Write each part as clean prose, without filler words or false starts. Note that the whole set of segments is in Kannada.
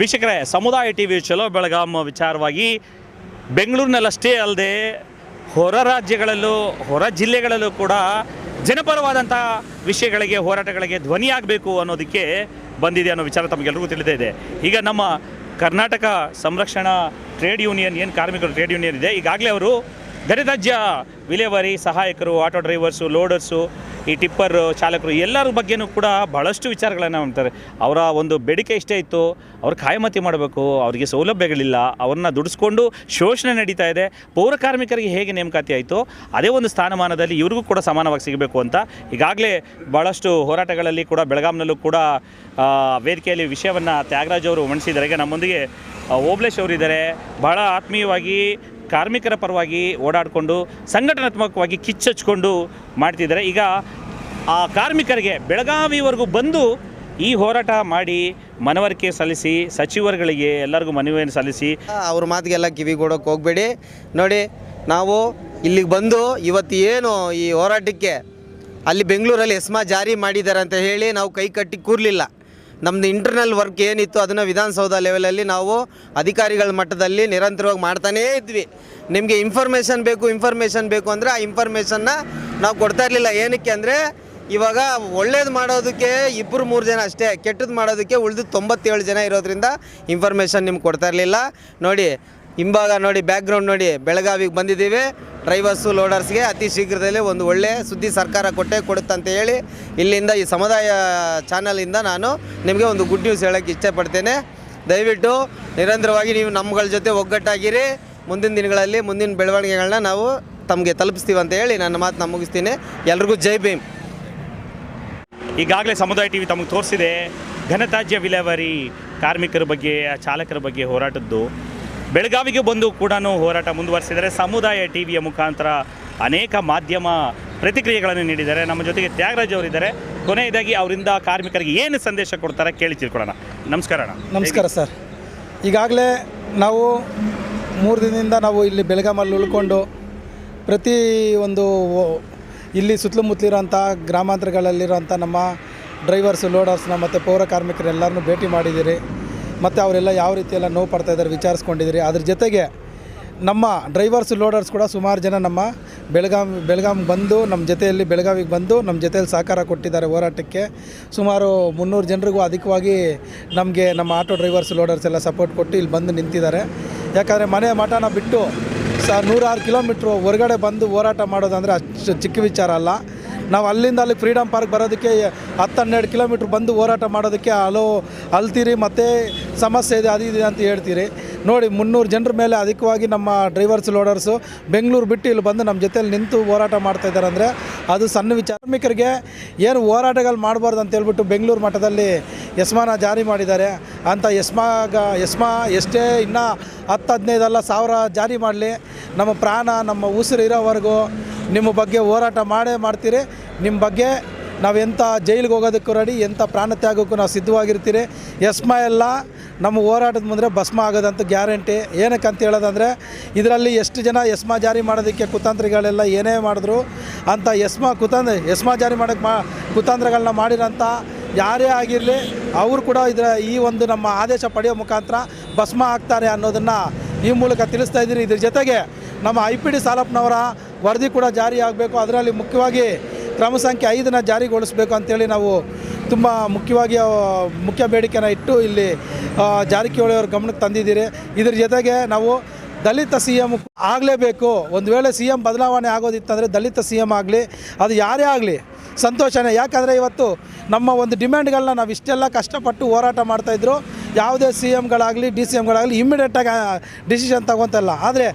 ವೀಕ್ಷಕರೇ, ಸಮುದಾಯ ಟಿವಿ ಚಲೋ ಬೆಳಗಾಂ ವಿಚಾರವಾಗಿ ಬೆಂಗಳೂರಿನಲ್ಲಷ್ಟೇ ಅಲ್ಲದೆ ಹೊರ ರಾಜ್ಯಗಳಲ್ಲೂ ಹೊರ ಜಿಲ್ಲೆಗಳಲ್ಲೂ ಕೂಡ ಜನಪರವಾದಂಥ ವಿಷಯಗಳಿಗೆ ಹೋರಾಟಗಳಿಗೆ ಧ್ವನಿಯಾಗಬೇಕು ಅನ್ನೋದಕ್ಕೆ ಬಂದಿದೆ ಅನ್ನೋ ವಿಚಾರ ತಮಗೆಲ್ಲರಿಗೂ ತಿಳಿದೇ ಇದೆ. ಈಗ ನಮ್ಮ ಕರ್ನಾಟಕ ಸಂರಕ್ಷಣಾ ಟ್ರೇಡ್ ಯೂನಿಯನ್ ಏನು ಕಾರ್ಮಿಕರು ಟ್ರೇಡ್ ಯೂನಿಯನ್ ಇದೆ, ಈಗಾಗಲೇ ಅವರು ಘನತ್ಯಾಜ್ಯ ವಿಲೇವಾರಿ ಸಹಾಯಕರು, ಆಟೋ ಡ್ರೈವರ್ಸು, ಲೋಡರ್ಸು, ಈ ಟಿಪ್ಪರ್ ಚಾಲಕರು ಎಲ್ಲರ ಬಗ್ಗೆನೂ ಕೂಡ ಭಾಳಷ್ಟು ವಿಚಾರಗಳನ್ನು ಮಾಡ್ತಾರೆ. ಅವರ ಒಂದು ಬೇಡಿಕೆ ಇಷ್ಟೇ ಇತ್ತು, ಅವ್ರು ಕಾಯಮತಿ ಮಾಡಬೇಕು, ಅವರಿಗೆ ಸೌಲಭ್ಯಗಳಿಲ್ಲ, ಅವ್ರನ್ನ ದುಡಿಸ್ಕೊಂಡು ಶೋಷಣೆ ನಡೀತಾ ಇದೆ. ಪೌರ ಕಾರ್ಮಿಕರಿಗೆ ಹೇಗೆ ನೇಮಕಾತಿ ಆಯಿತು ಅದೇ ಒಂದು ಸ್ಥಾನಮಾನದಲ್ಲಿ ಇವ್ರಿಗೂ ಕೂಡ ಸಮಾನವಾಗಿ ಸಿಗಬೇಕು ಅಂತ ಈಗಾಗಲೇ ಭಾಳಷ್ಟು ಹೋರಾಟಗಳಲ್ಲಿ ಕೂಡ ಬೆಳಗಾಂನಲ್ಲೂ ಕೂಡ ವೇದಿಕೆಯಲ್ಲಿ ವಿಷಯವನ್ನು ತ್ಯಾಗರಾಜ್ ಅವರು ಮಂಡಿಸಿದ್ದಾರೆ. ಈಗ ನಮ್ಮೊಂದಿಗೆ ಓಬಳೇಶ್ ಅವರಿದ್ದಾರೆ. ಭಾಳ ಆತ್ಮೀಯವಾಗಿ ಕಾರ್ಮಿಕರ ಪರವಾಗಿ ಓಡಾಡಿಕೊಂಡು ಸಂಘಟನಾತ್ಮಕವಾಗಿ ಕಿಚ್ಚಚ್ಕೊಂಡು ಮಾಡ್ತಿದ್ದಾರೆ. ಈಗ ಆ ಕಾರ್ಮಿಕರಿಗೆ ಬೆಳಗಾವಿವರೆಗೂ ಬಂದು ಈ ಹೋರಾಟ ಮಾಡಿ ಮನವರಿಕೆ ಸಲ್ಲಿಸಿ ಸಚಿವರುಗಳಿಗೆ ಎಲ್ಲರಿಗೂ ಮನವಿಯನ್ನು ಸಲ್ಲಿಸಿ ಅವ್ರ ಮಾತಿಗೆಲ್ಲ ಕಿವಿಗೊಡೋಕೆ ಹೋಗಬೇಡಿ. ನೋಡಿ, ನಾವು ಇಲ್ಲಿಗೆ ಬಂದು ಇವತ್ತು ಏನು ಈ ಹೋರಾಟಕ್ಕೆ ಅಲ್ಲಿ ಬೆಂಗಳೂರಲ್ಲಿ ಎಸ್ಮಾ ಜಾರಿ ಮಾಡಿದ್ದಾರೆ ಅಂತ ಹೇಳಿ ನಾವು ಕೈ ಕಟ್ಟಿ ಕೂರಲಿಲ್ಲ. ನಮ್ಮದು ಇಂಟರ್ನಲ್ ವರ್ಕ್ ಏನಿತ್ತು ಅದನ್ನು ವಿಧಾನಸೌಧ ಲೆವೆಲಲ್ಲಿ ನಾವು ಅಧಿಕಾರಿಗಳ ಮಟ್ಟದಲ್ಲಿ ನಿರಂತರವಾಗಿ ಮಾಡ್ತಾನೇ ಇದ್ವಿ. ನಿಮಗೆ ಇನ್ಫಾರ್ಮೇಷನ್ ಬೇಕು ಅಂದರೆ ಆ ಇನ್ಫಾರ್ಮೇಷನ್ನ ನಾವು ಕೊಡ್ತಾ ಇರಲಿಲ್ಲ. ಏನಕ್ಕೆ ಅಂದರೆ ಇವಾಗ ಒಳ್ಳೇದು ಮಾಡೋದಕ್ಕೆ 2-3 ಜನ ಅಷ್ಟೇ, ಕೆಟ್ಟದ್ದು ಮಾಡೋದಕ್ಕೆ ಉಳಿದು 97 ಜನ ಇರೋದ್ರಿಂದ ಇನ್ಫಾರ್ಮೇಷನ್ ನಿಮ್ಗೆ ಕೊಡ್ತಾ ಇರಲಿಲ್ಲ. ನೋಡಿ, ಹಿಂಭಾಗ ನೋಡಿ, ಬ್ಯಾಕ್ಗ್ರೌಂಡ್ ನೋಡಿ, ಬೆಳಗಾವಿಗೆ ಬಂದಿದ್ದೀವಿ. ಡ್ರೈವರ್ಸು, ಲೋಡರ್ಸ್ಗೆ ಅತಿ ಶೀಘ್ರದಲ್ಲೇ ಒಂದು ಒಳ್ಳೆಯ ಸುದ್ದಿ ಸರ್ಕಾರ ಕೊಡುತ್ತಂತ ಹೇಳಿ ಇಲ್ಲಿಂದ ಈ ಸಮುದಾಯ ಚಾನಲಿಂದ ನಾನು ನಿಮಗೆ ಒಂದು ಗುಡ್ ನ್ಯೂಸ್ ಹೇಳೋಕ್ಕೆ ಇಷ್ಟಪಡ್ತೇನೆ. ದಯವಿಟ್ಟು ನಿರಂತರವಾಗಿ ನೀವು ನಮ್ಮಗಳ ಜೊತೆ ಒಗ್ಗಟ್ಟಾಗಿರಿ. ಮುಂದಿನ ದಿನಗಳಲ್ಲಿ ಮುಂದಿನ ಬೆಳವಣಿಗೆಗಳನ್ನ ನಾವು ತಮಗೆ ತಲುಪಿಸ್ತೀವಿ ಅಂತ ಹೇಳಿ ನನ್ನ ಮಾತನ್ನ ಮುಗಿಸ್ತೀನಿ. ಎಲ್ರಿಗೂ ಜೈ ಭೀಮ್. ಈಗಾಗಲೇ ಸಮುದಾಯ ಟಿವಿ ತಮಗೆ ತೋರಿಸಿದೆ ಘನತ್ಯಾಜ್ಯ ವಿಲೇವಾರಿ ಕಾರ್ಮಿಕರ ಬಗ್ಗೆ, ಚಾಲಕರ ಬಗ್ಗೆ ಹೋರಾಟದ್ದು. ಬೆಳಗಾವಿಗೆ ಬಂದು ಕೂಡ ಹೋರಾಟ ಮುಂದುವರಿಸಿದರೆ ಸಮುದಾಯ ಟಿವಿಯ ಮುಖಾಂತರ ಅನೇಕ ಮಾಧ್ಯಮ ಪ್ರತಿಕ್ರಿಯೆಗಳನ್ನು ನೀಡಿದ್ದಾರೆ. ನಮ್ಮ ಜೊತೆಗೆ ತ್ಯಾಗರಾಜ್ ಅವರಿದ್ದಾರೆ. ಕೊನೆಯದಾಗಿ ಅವರಿಂದ ಕಾರ್ಮಿಕರಿಗೆ ಏನು ಸಂದೇಶ ಕೊಡ್ತಾರೆ ಕೇಳಿ ತಿಳ್ಕೊಳ್ಳೋಣ. ನಮಸ್ಕಾರ ಅಣ್ಣ. ನಮಸ್ಕಾರ ಸರ್. ಈಗಾಗಲೇ ನಾವು 3 ದಿನದಿಂದ ನಾವು ಇಲ್ಲಿ ಬೆಳಗಾಮಲ್ಲಿ ಉಳ್ಕೊಂಡು ಪ್ರತಿ ಒಂದು ಇಲ್ಲಿ ಸುತ್ತಮುತ್ತಲಿರೋಂಥ ಗ್ರಾಮಾಂತರಗಳಲ್ಲಿರೋಂಥ ನಮ್ಮ ಡ್ರೈವರ್ಸು, ಲೋಡರ್ಸ್ನ ಮತ್ತು ಪೌರ ಕಾರ್ಮಿಕರೆಲ್ಲರನ್ನೂ ಭೇಟಿ ಮಾಡಿದ್ದೀರಿ. ಮತ್ತು ಅವರೆಲ್ಲ ಯಾವ ರೀತಿಯೆಲ್ಲ ನೋವು ಪಡ್ತಾಯಿದ್ದಾರೆ ವಿಚಾರಿಸ್ಕೊಂಡಿದ್ದೀರಿ. ಅದ್ರ ಜೊತೆಗೆ ನಮ್ಮ ಡ್ರೈವರ್ಸು, ಲೋಡರ್ಸ್ ಕೂಡ ಸುಮಾರು ಜನ ನಮ್ಮ ಬೆಳಗಾಂ ಬಂದು ನಮ್ಮ ಜೊತೆಯಲ್ಲಿ ಬೆಳಗಾವಿಗೆ ಬಂದು ನಮ್ಮ ಜೊತೆಯಲ್ಲಿ ಸಹಕಾರ ಕೊಟ್ಟಿದ್ದಾರೆ ಹೋರಾಟಕ್ಕೆ. ಸುಮಾರು 300 ಜನರಿಗೂ ಅಧಿಕವಾಗಿ ನಮಗೆ ನಮ್ಮ ಆಟೋ ಡ್ರೈವರ್ಸ್, ಲೋಡರ್ಸ್ ಎಲ್ಲ ಸಪೋರ್ಟ್ ಕೊಟ್ಟು ಇಲ್ಲಿ ಬಂದು ನಿಂತಿದ್ದಾರೆ. ಯಾಕಂದರೆ ಮನೆ ಮಠನ ಬಿಟ್ಟು 106 ಕಿಲೋಮೀಟ್ರು ಹೊರಗಡೆ ಬಂದು ಹೋರಾಟ ಮಾಡೋದಂದರೆ ಅಷ್ಟು ಚಿಕ್ಕ ವಿಚಾರ ಅಲ್ಲ. ನಾವು ಅಲ್ಲಿಂದ ಅಲ್ಲಿ ಫ್ರೀಡಮ್ ಪಾರ್ಕ್ ಬರೋದಕ್ಕೆ 10-12 ಕಿಲೋಮೀಟ್ರ್ ಬಂದು ಹೋರಾಟ ಮಾಡೋದಕ್ಕೆ ಅಲ್ತೀರಿ, ಮತ್ತು ಸಮಸ್ಯೆ ಇದೆ, ಅದು ಇದೆ ಅಂತ ಹೇಳ್ತೀರಿ. ನೋಡಿ, 300 ಜನರ ಮೇಲೆ ಅಧಿಕವಾಗಿ ನಮ್ಮ ಡ್ರೈವರ್ಸ್, ಲೋಡರ್ಸು ಬೆಂಗಳೂರು ಬಿಟ್ಟು ಇಲ್ಲಿ ಬಂದು ನಮ್ಮ ಜೊತೆಯಲ್ಲಿ ನಿಂತು ಹೋರಾಟ ಮಾಡ್ತಾಯಿದ್ದಾರೆ ಅಂದರೆ ಅದು ಸಣ್ಣ ವಿಚಾರ. ಕಾರ್ಮಿಕರಿಗೆ ಏನು ಹೋರಾಟಗಳು ಮಾಡಬಾರ್ದು ಅಂತ ಹೇಳ್ಬಿಟ್ಟು ಬೆಂಗಳೂರು ಮಟ್ಟದಲ್ಲಿ ಎಸ್ಮಾನ ಜಾರಿ ಮಾಡಿದ್ದಾರೆ. ಅಂಥ ಎಸ್ಮಾ ಎಷ್ಟೇ ಇನ್ನೂ 10-15 ಅಲ್ಲ 1000 ಜಾರಿ ಮಾಡಲಿ, ನಮ್ಮ ಪ್ರಾಣ ನಮ್ಮ ಉಸಿರು ಇರೋವರೆಗೂ ನಿಮ್ಮ ಬಗ್ಗೆ ಹೋರಾಟ ಮಾಡ್ತೀರಿ. ನಿಮ್ಮ ಬಗ್ಗೆ ನಾವು ಎಂಥ ಜೈಲಿಗೆ ಹೋಗೋದಕ್ಕೂ ರೆಡಿ, ಎಂಥ ಪ್ರಾಣ ತ್ಯಾಗಕ್ಕೂ ನಾವು ಸಿದ್ಧವಾಗಿರ್ತೀರಿ. ಎಸ್ಮಾ ಎಲ್ಲ ನಮ್ಮ ಹೋರಾಟದ ಮುಂದೆ ಭಸ್ಮ ಆಗೋದಂತ ಗ್ಯಾರಂಟಿ. ಏನಕ್ಕೆ ಅಂತ ಹೇಳೋದಂದರೆ ಇದರಲ್ಲಿ ಎಷ್ಟು ಜನ ಎಸ್ಮಾ ಜಾರಿ ಮಾಡೋದಕ್ಕೆ ಕುತಂತ್ರಗಳೆಲ್ಲ ಏನೇ ಮಾಡಿದ್ರು ಅಂಥ ಎಸ್ಮಾ ಜಾರಿ ಮಾಡೋಕ್ಕೆ ಕುತಂತ್ರಗಳನ್ನ ಮಾಡಿರೋಂಥ ಯಾರೇ ಆಗಿರಲಿ ಅವರು ಕೂಡ ಈ ಒಂದು ನಮ್ಮ ಆದೇಶ ಪಡೆಯೋ ಮುಖಾಂತರ ಭಸ್ಮ ಆಗ್ತಾರೆ ಅನ್ನೋದನ್ನು ಈ ಮೂಲಕ ತಿಳಿಸ್ತಾ ಇದ್ದೀರಿ. ಇದ್ರ ಜೊತೆಗೆ ನಮ್ಮ IPD ಸಾಲಪ್ಪನವರ ವರದಿ ಕೂಡ ಜಾರಿ ಆಗಬೇಕು. ಅದರಲ್ಲಿ ಮುಖ್ಯವಾಗಿ ಕ್ರಮ ಸಂಖ್ಯೆ 5ನ ಜಾರಿಗೊಳಿಸಬೇಕು ಅಂಥೇಳಿ ನಾವು ತುಂಬ ಮುಖ್ಯ ಬೇಡಿಕೆನ ಇಟ್ಟು ಇಲ್ಲಿ ಜಾರಕಿಹೊಳಿ ಅವ್ರ ಗಮನಕ್ಕೆ ತಂದಿದ್ದೀರಿ. ಇದ್ರ ಜೊತೆಗೆ ನಾವು ದಲಿತ CM ಆಗಲೇಬೇಕು. ಒಂದು ವೇಳೆ CM ಬದಲಾವಣೆ ಆಗೋದಿತ್ತಂದರೆ ದಲಿತ CM ಆಗಲಿ, ಅದು ಯಾರೇ ಆಗಲಿ ಸಂತೋಷನೇ. ಯಾಕಂದರೆ ಇವತ್ತು ನಮ್ಮ ಒಂದು ಡಿಮ್ಯಾಂಡ್ಗಳನ್ನ ನಾವು ಇಷ್ಟೆಲ್ಲ ಕಷ್ಟಪಟ್ಟು ಹೋರಾಟ ಮಾಡ್ತಾಯಿದ್ರು. ಯಾವುದೇ CMಗಳಾಗಲಿ DCMಗಳಾಗಲಿ ಇಮ್ಮಿಡಿಯೇಟಾಗಿ ಡಿಸಿಷನ್ ತಗೊತಲ್ಲ. ಆದರೆ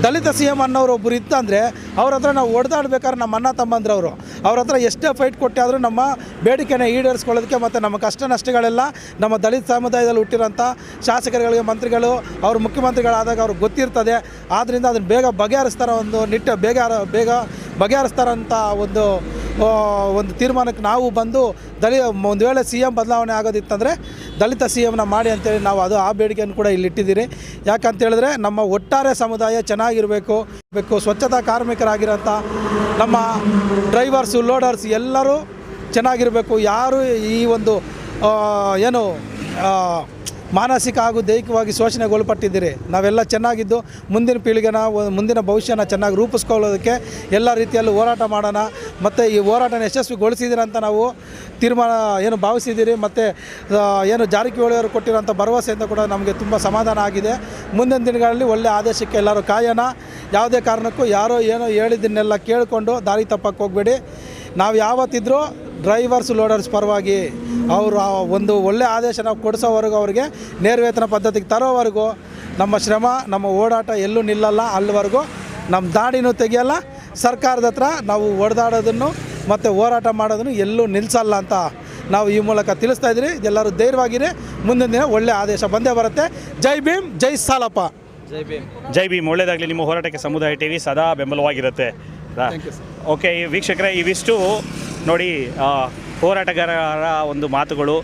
ದಲಿತ CM ಅನ್ನೋರು ಒಬ್ಬರು ಇತ್ತಂದರೆ ಅವ್ರ ಹತ್ರ ನಾವು ಹೊಡೆದಾಡ್ಬೇಕಾದ್ರೆ ನಮ್ಮ ಅಣ್ಣ ತಮ್ಮಂದ್ರವರು ಅವ್ರ ಹತ್ರ ಎಷ್ಟೇ ಫೈಟ್ ಕೊಟ್ಟಾದರೂ ನಮ್ಮ ಬೇಡಿಕೆನ ಈಡೇರಿಸ್ಕೊಳ್ಳೋದಕ್ಕೆ ಮತ್ತು ನಮ್ಮ ಕಷ್ಟ ನಷ್ಟಗಳೆಲ್ಲ ನಮ್ಮ ದಲಿತ ಸಮುದಾಯದಲ್ಲಿ ಹುಟ್ಟಿರೋಂಥ ಶಾಸಕರುಗಳಿಗೆ, ಮಂತ್ರಿಗಳು, ಅವರು ಮುಖ್ಯಮಂತ್ರಿಗಳಾದಾಗ ಅವ್ರಿಗೆ ಗೊತ್ತಿರ್ತದೆ. ಆದ್ದರಿಂದ ಅದನ್ನು ಬೇಗ ಬಗೆಹರಿಸ್ತಾರೋ ಒಂದು ಬೇಗ ಬಗೆಹರಿಸ್ತಾರಂಥ ಒಂದು ತೀರ್ಮಾನಕ್ಕೆ ನಾವು ಬಂದು ಒಂದು ವೇಳೆ CM ಬದಲಾವಣೆ ಆಗೋದಿತ್ತಂದರೆ ದಲಿತ CMನ ಮಾಡಿ ಅಂತೇಳಿ ನಾವು ಆ ಬೇಡಿಕೆಯನ್ನು ಕೂಡ ಇಲ್ಲಿ ಇಟ್ಟಿದ್ದೀರಿ. ಯಾಕಂತೇಳಿದ್ರೆ ನಮ್ಮ ಒಟ್ಟಾರೆ ಸಮುದಾಯ ಚೆನ್ನಾಗಿರಬೇಕು. ಸ್ವಚ್ಛತಾ ಕಾರ್ಮಿಕರಾಗಿರೋಂಥ ನಮ್ಮ ಡ್ರೈವರ್ಸು, ಲೋಡರ್ಸ್ ಎಲ್ಲರೂ ಚೆನ್ನಾಗಿರಬೇಕು. ಯಾರು ಈ ಒಂದು ಏನು ಮಾನಸಿಕ ಹಾಗೂ ದೈಹಿಕವಾಗಿ ಶೋಷಣೆಗೊಳಪಟ್ಟಿದ್ದೀರಿ. ನಾವೆಲ್ಲ ಚೆನ್ನಾಗಿದ್ದು ಮುಂದಿನ ಪೀಳಿಗೆನ ಮುಂದಿನ ಭವಿಷ್ಯನ ಚೆನ್ನಾಗಿ ರೂಪಿಸ್ಕೊಳ್ಳೋದಕ್ಕೆ ಎಲ್ಲ ರೀತಿಯಲ್ಲೂ ಹೋರಾಟ ಮಾಡೋಣ. ಮತ್ತು ಈ ಹೋರಾಟನ ಯಶಸ್ವಿಗೊಳಿಸಿದ್ದೀರ ಅಂತ ನಾವು ತೀರ್ಮಾನ ಏನು ಭಾವಿಸಿದ್ದೀರಿ. ಮತ್ತು ಏನು ಜಾರಕಿಹೊಳಿಯವರು ಕೊಟ್ಟಿರೋಂಥ ಭರವಸೆಯಿಂದ ಕೂಡ ನಮಗೆ ತುಂಬ ಸಮಾಧಾನ ಆಗಿದೆ. ಮುಂದಿನ ದಿನಗಳಲ್ಲಿ ಒಳ್ಳೆಯ ಆದೇಶಕ್ಕೆ ಎಲ್ಲರೂ ಕಾಯೋಣ. ಯಾವುದೇ ಕಾರಣಕ್ಕೂ ಯಾರೋ ಏನೋ ಹೇಳಿದ್ದನ್ನೆಲ್ಲ ಕೇಳಿಕೊಂಡು ದಾರಿ ತಪ್ಪಕ್ಕೆ ಹೋಗಬೇಡಿ. ನಾವು ಯಾವತ್ತಿದ್ರೂ ಡ್ರೈವರ್ಸ್ ಲೋಡರ್ಸ್ ಪರವಾಗಿ ಅವರು ಒಂದು ಒಳ್ಳೆಯ ಆದೇಶ ನಾವು ಕೊಡಿಸೋವರೆಗೂ ಅವರಿಗೆ ನೇರವೇತನ ಪದ್ಧತಿಗೆ ತರೋವರೆಗೂ ನಮ್ಮ ಶ್ರಮ ನಮ್ಮ ಓಡಾಟ ಎಲ್ಲೂ ನಿಲ್ಲಲ್ಲ. ಅಲ್ಲಿವರೆಗೂ ನಮ್ಮ ದಾಡಿನೂ ತೆಗಿಯಲ್ಲ. ಸರ್ಕಾರದ ಹತ್ರ ನಾವು ಹೊಡೆದಾಡೋದನ್ನು ಮತ್ತು ಹೋರಾಟ ಮಾಡೋದನ್ನು ಎಲ್ಲೂ ನಿಲ್ಲಿಸಲ್ಲ ಅಂತ ನಾವು ಈ ಮೂಲಕ ತಿಳಿಸ್ತಾ ಇದ್ದೀರಿ. ಎಲ್ಲರೂ ಧೈರ್ಯವಾಗಿರಿ. ಮುಂದಿನ ದಿನ ಒಳ್ಳೆಯ ಆದೇಶ ಬಂದೇ ಬರುತ್ತೆ. ಜೈ ಭೀಮ್, ಜೈ ಸಾಲಪ್ಪ. ಜೈ ಭೀಮ್. ಜೈ ಭೀಮ್. ಒಳ್ಳೆಯದಾಗಲಿ. ನಿಮ್ಮ ಹೋರಾಟಕ್ಕೆ ಸಮುದಾಯ ಟಿವಿ ಸದಾ ಬೆಂಬಲವಾಗಿರುತ್ತೆ. ಓಕೆ ವೀಕ್ಷಕರೇ, ಇವಿಷ್ಟು ನೋಡಿ ಹೋರಾಟಗಾರರ ಒಂದು ಮಾತುಗಳು.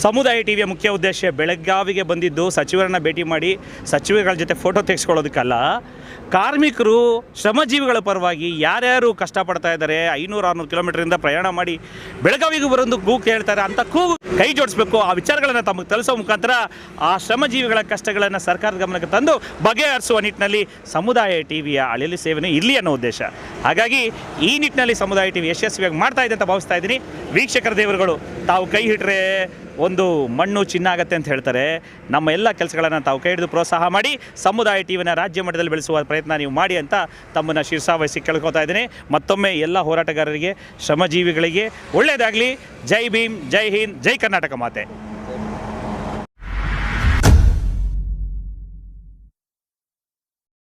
ಸಮುದಾಯ ಟಿವಿಯ ಮುಖ್ಯ ಉದ್ದೇಶ ಬೆಳಗಾವಿಗೆ ಬಂದಿದ್ದು ಸಚಿವರನ್ನು ಭೇಟಿ ಮಾಡಿ ಸಚಿವರುಗಳ ಜೊತೆ ಫೋಟೋ ತೆಗೆಸ್ಕೊಳ್ಳೋದಕ್ಕಲ್ಲ, ಕಾರ್ಮಿಕರು ಶ್ರಮಜೀವಿಗಳ ಪರವಾಗಿ ಯಾರ್ಯಾರು ಕಷ್ಟಪಡ್ತಾ ಇದ್ದಾರೆ, 500-600 ಕಿಲೋಮೀಟರಿಂದ ಪ್ರಯಾಣ ಮಾಡಿ ಬೆಳಗಾವಿಗೆ ಬರೋದು ಕೂಗು ಕೇಳ್ತಾರೆ, ಅಂಥ ಕೂಗು ಕೈ ಜೋಡಿಸ್ಬೇಕು. ಆ ವಿಚಾರಗಳನ್ನು ತಮಗೆ ತಲುಪಿಸೋ ಮುಖಾಂತರ ಆ ಶ್ರಮಜೀವಿಗಳ ಕಷ್ಟಗಳನ್ನು ಸರ್ಕಾರದ ಗಮನಕ್ಕೆ ತಂದು ಬಗೆಹರಿಸುವ ನಿಟ್ಟಿನಲ್ಲಿ ಸಮುದಾಯ ಟಿವಿಯ ಅಳಿಲು ಸೇವನೆ ಇರಲಿ ಅನ್ನೋ ಉದ್ದೇಶ. ಹಾಗಾಗಿ ಈ ನಿಟ್ಟಿನಲ್ಲಿ ಸಮುದಾಯ ಟಿವಿ ಯಶಸ್ವಿಯಾಗಿ ಮಾಡ್ತಾ ಇದೆ ಅಂತ ಭಾವಿಸ್ತಾ ಇದ್ದೀನಿ. ವೀಕ್ಷಕರ ದೇವರುಗಳು, ತಾವು ಕೈ ಹಿಟ್ಟರೆ ಒಂದು ಮಣ್ಣು ಚಿನ್ನ ಆಗತ್ತೆ ಅಂತ ಹೇಳ್ತಾರೆ. ನಮ್ಮ ಎಲ್ಲ ಕೆಲಸಗಳನ್ನು ತಾವು ಕೈ ಹಿಡಿದು ಪ್ರೋತ್ಸಾಹ ಮಾಡಿ ಸಮುದಾಯ ಟಿವಿನ ರಾಜ್ಯ ಮಟ್ಟದಲ್ಲಿ ಬೆಳೆಸುವ ಪ್ರಯತ್ನ ನೀವು ಮಾಡಿ ಅಂತ ತಮ್ಮನ್ನು ಶಿರಸಾವಹಿಸಿ ಕೇಳ್ಕೊತಾ ಇದ್ದೀನಿ. ಮತ್ತೊಮ್ಮೆ ಎಲ್ಲ ಹೋರಾಟಗಾರರಿಗೆ ಶ್ರಮಜೀವಿಗಳಿಗೆ ಒಳ್ಳೆಯದಾಗಲಿ. ಜೈ ಭೀಮ್, ಜೈ ಹಿಂದ್, ಜೈ ಕರ್ನಾಟಕ ಮಾತೆ.